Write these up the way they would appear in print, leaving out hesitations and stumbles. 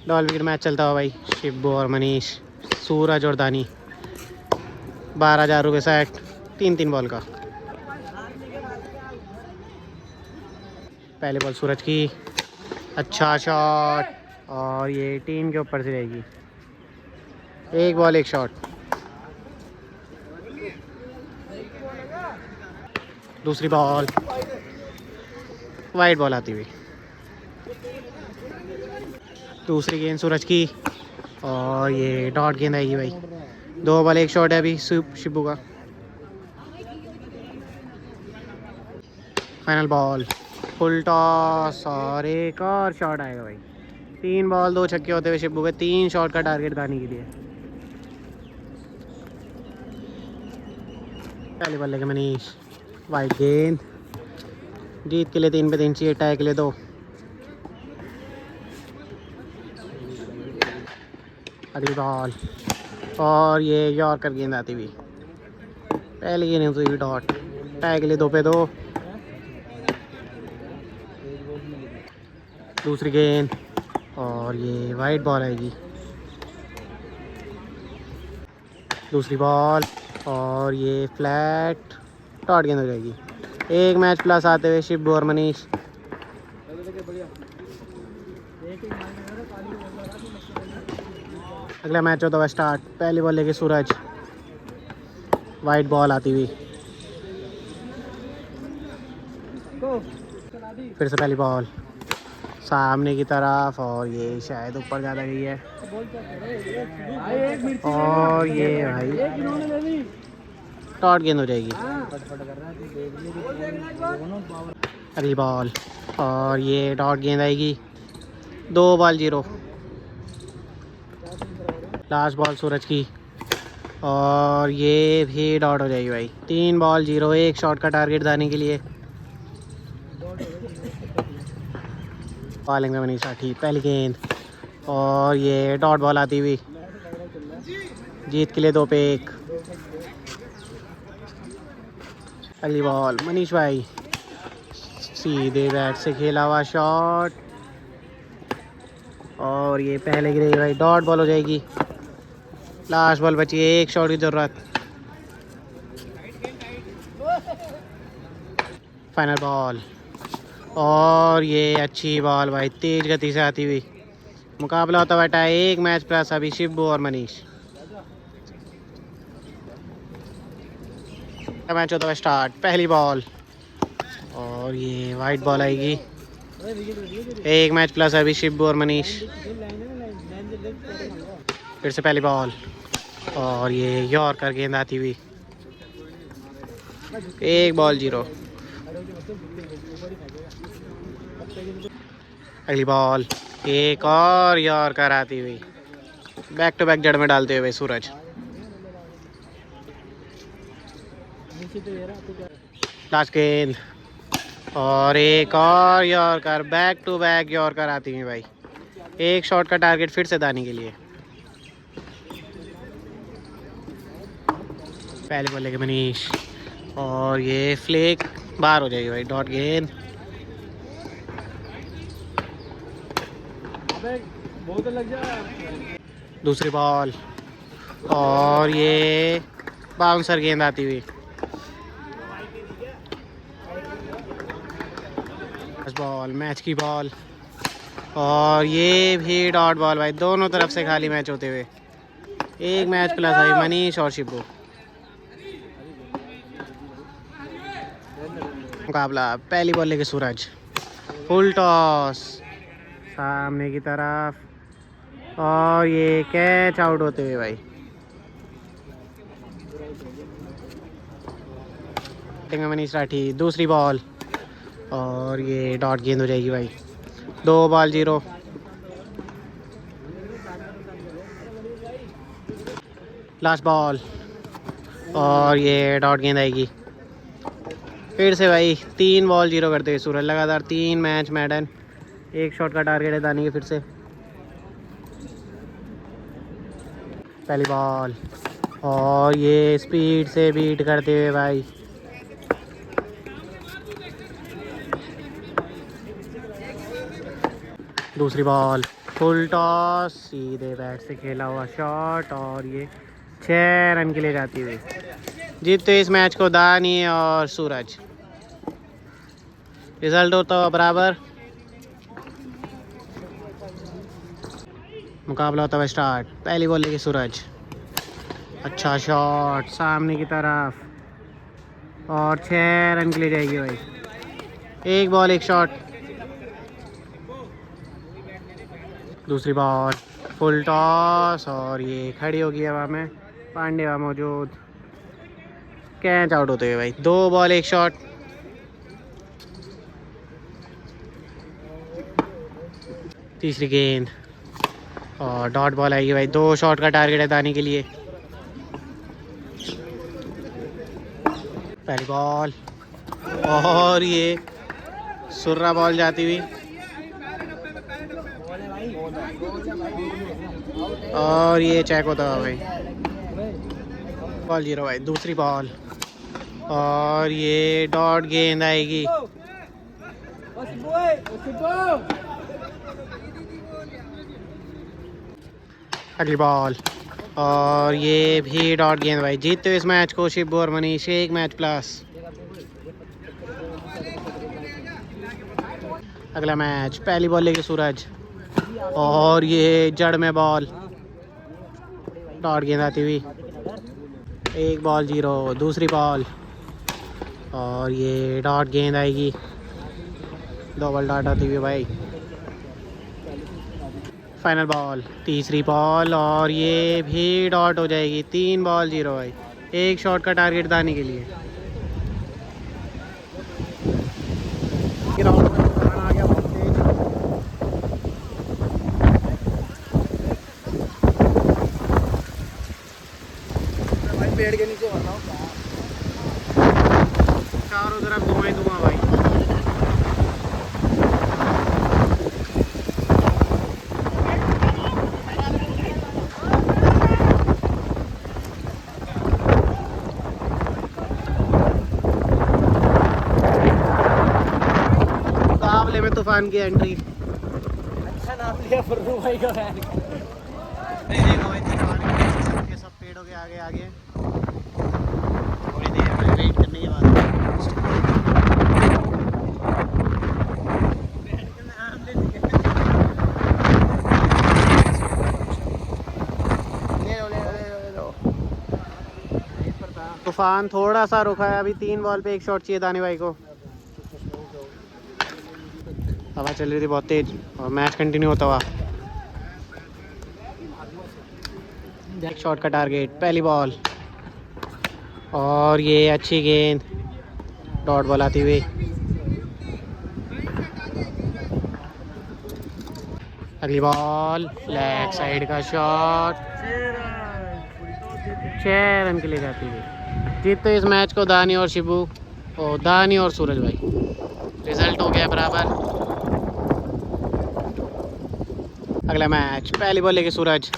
Double wicket match चलता हुआ भाई। शिब्बू और मनीष, सूरज और दानी। 12,000 रुपये सेट, 3-3 बॉल का। पहले बॉल सूरज की, अच्छा शॉट और ये टीम के ऊपर से रहेगी। 1 बॉल 1 शॉट। दूसरी बॉल, वाइड बॉल आती हुई। दूसरी गेंद सूरज की और ये डॉट गेंद आएगी भाई। 2 बॉल 1 शॉट है अभी शिब्बू का। फाइनल बॉल, फुल टॉस और एक और शॉट आएगा भाई। 3 बॉल 2 छक्के होते हुए शिब्बू के 3 शॉट का टारगेट दानी के लिए। पहली बॉल लेके मनीष, वाइड गेंद। जीत के लिए 3 पे 3 चाहिए, टाई के लिए 2। अगली बॉल और ये यॉर्कर गेंद आती हुई। पहली गेंद हुई डॉट, टाई के लिए 2 पे 2। दूसरी गेंद और ये वाइड बॉल आएगी। दूसरी बॉल और ये फ्लैट डॉट गेंद हो जाएगी। 1 मैच प्लस आते हुए शिब्बू और मनीष। अगला मैच होता हुआ स्टार्ट। पहली बॉल लेके सूरज, वाइड बॉल आती हुई। फिर से पहली बॉल सामने की तरफ और ये शायद ऊपर ज़्यादा गई है और ये भाई डॉट गेंद हो जाएगी। अगली बॉल और ये डॉट गेंद आएगी। 2 बॉल 0। लास्ट बॉल सूरज की और ये भी डॉट हो जाएगी भाई। 3 बॉल 0, 1 शॉट का टारगेट दाने के लिए। बॉलिंग में मनीष राठी, पहली गेंद और ये डॉट बॉल आती हुई। जीत के लिए 2 पे 1। अगली बॉल मनीष भाई, सीधे बैट से खेला हुआ शॉट और ये पहले गिरेगी भाई, डॉट बॉल हो जाएगी। लास्ट बॉल बची है, 1 शॉट की ज़रूरत। फाइनल बॉल और ये अच्छी बॉल भाई, तेज गति से आती हुई। मुकाबला होता बैठा है 1 मैच प्लस अभी शिब्बू और मनीष। मैच होता है स्टार्ट। पहली बॉल और ये वाइड बॉल आएगी। 1 मैच प्लस अभी शिब्बू और मनीष। फिर से पहली बॉल और ये यॉर्कर गेंद आती हुई। 1 बॉल 0। अगली बॉल एक और यॉर्कर आती हुई। बैक टू बैक जड़ में डालते हुए सूरज। लास्ट गेंद और एक और yorker, back to back yorker आती हुई भाई। 1 शॉट का टारगेट फिर से दानी के लिए। पहले बॉल लेके मनीष और ये फ्लेक बाहर हो जाएगी भाई, डॉट गेंद। दूसरी बॉल और ये बाउंसर गेंद आती हुई। बॉल मैच की बॉल और ये भी डॉट बॉल भाई। दोनों तरफ से खाली मैच होते हुए 1 मैच प्लस भाई मनीष और शिब्बू। मुकाबला पहली बॉल लेके सूरज, फुल टॉस सामने की तरफ और ये कैच आउट होते हुए भाई। मनीष राठी, दूसरी बॉल और ये डॉट गेंद हो जाएगी भाई। 2 बॉल 0। लास्ट बॉल और ये डॉट गेंद आएगी। फिर से भाई 3 बॉल 0 करते हुए सूरज। लगातार 3 मैच मैडन, 1 शॉट का टारगेट है दानी के। फिर से पहली बॉल और ये स्पीड से बीट करते हुए भाई। दूसरी बॉल फुल टॉस, सीधे बैट से खेला हुआ शॉट और ये 6 रन के लिए जाती हुई। जीतते इस मैच को दानी और सूरज। रिजल्ट होता हुआ बराबर। मुकाबला होता हुआ स्टार्ट। पहली बॉल लेके सूरज, अच्छा शॉट सामने की तरफ और 6 रन के लिए जाएगी भाई। एक बॉल एक शॉट। दूसरी बॉल फुल टॉस और ये खड़ी होगी हवा में। पांडे वहाँ मौजूद, कैच आउट होते हुए भाई। 2 बॉल एक शॉट। तीसरी गेंद और डॉट बॉल आएगी भाई। 2 शॉट का टारगेट है दानी के लिए। पहली बॉल और ये सुर्रा बॉल जाती हुई और ये चेक होता है भाई। बॉल 0 भाई। दूसरी बॉल और ये डॉट गेंद आएगी। अगली बॉल और ये भी डॉट गेंद भाई। जीतते हुए इस मैच को शिबू और मनीष 1 मैच प्लस। अगला मैच। पहली बॉल लेके सूरज और ये जड़ में बॉल, डॉट गेंद आती हुई। 1 बॉल 0। दूसरी बॉल और ये डॉट गेंद आएगी। 2 बॉल डॉट आती हुई भाई। फाइनल बॉल, तीसरी बॉल और ये भी डॉट हो जाएगी। 3 बॉल 0 भाई। 1 शॉट का टारगेट दानी के लिए। पेड़ के नीचे बताओ, चारों तरफ धुआं ही धुआं भाई। मुकाबले में तूफान की एंट्री। अच्छा नाम लिया फर्रू भाई का। सब पेड़ों के आगे आगे थोड़ी देर में वेट करने के बाद तूफान थोड़ा सा रुका है अभी। 3 बॉल पे 1 शॉट चाहिए दानी भाई को। हवा चल रही थी बहुत तेज और मैच कंटिन्यू होता हुआ। 1 शॉट का टारगेट। पहली बॉल और ये अच्छी गेंद, डॉट बॉल आती हुई। अगली बॉल लेग साइड का शॉट, 6 रन के लिए जाती हुई। जीतते इस मैच को दानी और शिबू और दानी और सूरज भाई। रिजल्ट हो गया बराबर। अगला मैच। पहली बॉल लेके सूरज,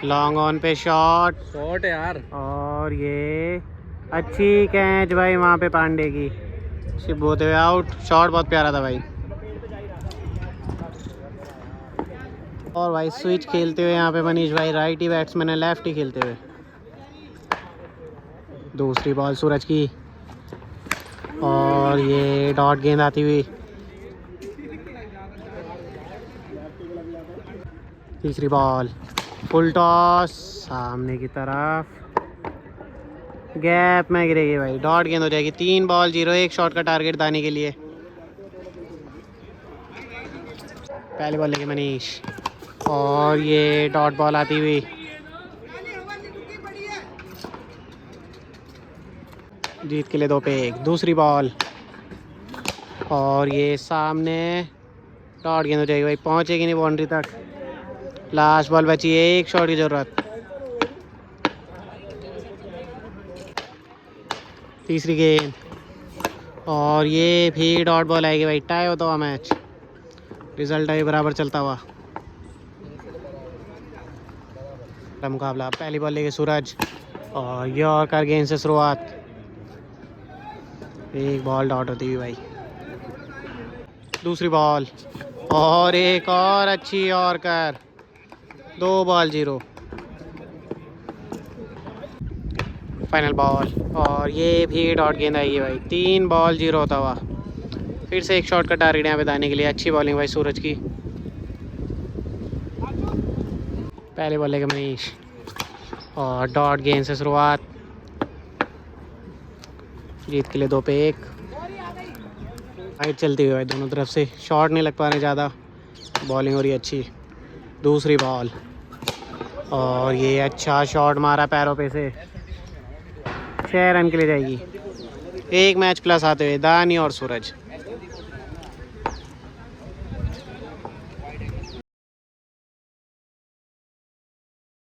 लॉन्ग ऑन पे शॉट शॉट यार और ये अच्छी कैच भाई वहाँ पे पांडे की। शिबू होते हुए आउट। शॉट बहुत प्यारा था भाई। और भाई स्विच खेलते हुए यहाँ पे मनीष भाई, राइट ही बैट्समैन है, लेफ्ट ही खेलते हुए। दूसरी बॉल सूरज की और ये डॉट गेंद आती हुई। तीसरी बॉल फुल टॉस सामने की तरफ, गैप में गिरेगी भाई। डॉट गेंद हो जाएगी। 3 बॉल 0। 1 शॉट का टारगेट दानी के लिए। पहली बॉल लेके मनीष और ये डॉट बॉल आती हुई। जीत के लिए 2 पे 1। दूसरी बॉल और ये सामने डॉट गेंद हो जाएगी भाई। पहुंचेगी नहीं बाउंड्री तक। लास्ट बॉल बची है। 1 शॉट की ज़रूरत। तीसरी गेंद और ये भी डॉट बॉल आएगी भाई। टाई होता हुआ मैच। रिजल्ट है बराबर चलता हुआ मुकाबला। पहली बॉल लेके सूरज और यॉर्कर गेंद से शुरुआत। 1 बॉल डॉट होती हुई भाई। दूसरी बॉल और एक और अच्छी और कर, 2 बॉल 0। फाइनल बॉल और ये भी डॉट गेंद आएगी भाई। 3 बॉल 0 होता हुआ। फिर से एक शॉट का टारगेट यहाँ पे दाने के लिए। अच्छी बॉलिंग भाई सूरज की। पहले बॉल लेके मनीष और डॉट गेंद से शुरुआत। जीत के लिए 2 पे 1। फाइट चलती हुई भाई दोनों तरफ से। शॉट नहीं लग पा रहे ज़्यादा, बॉलिंग हो रही अच्छी। दूसरी बॉल और ये अच्छा शॉट मारा पैरों पे से। 6 रन के लिए जाएगी। 1 मैच प्लस आते हुए दानी और सूरज।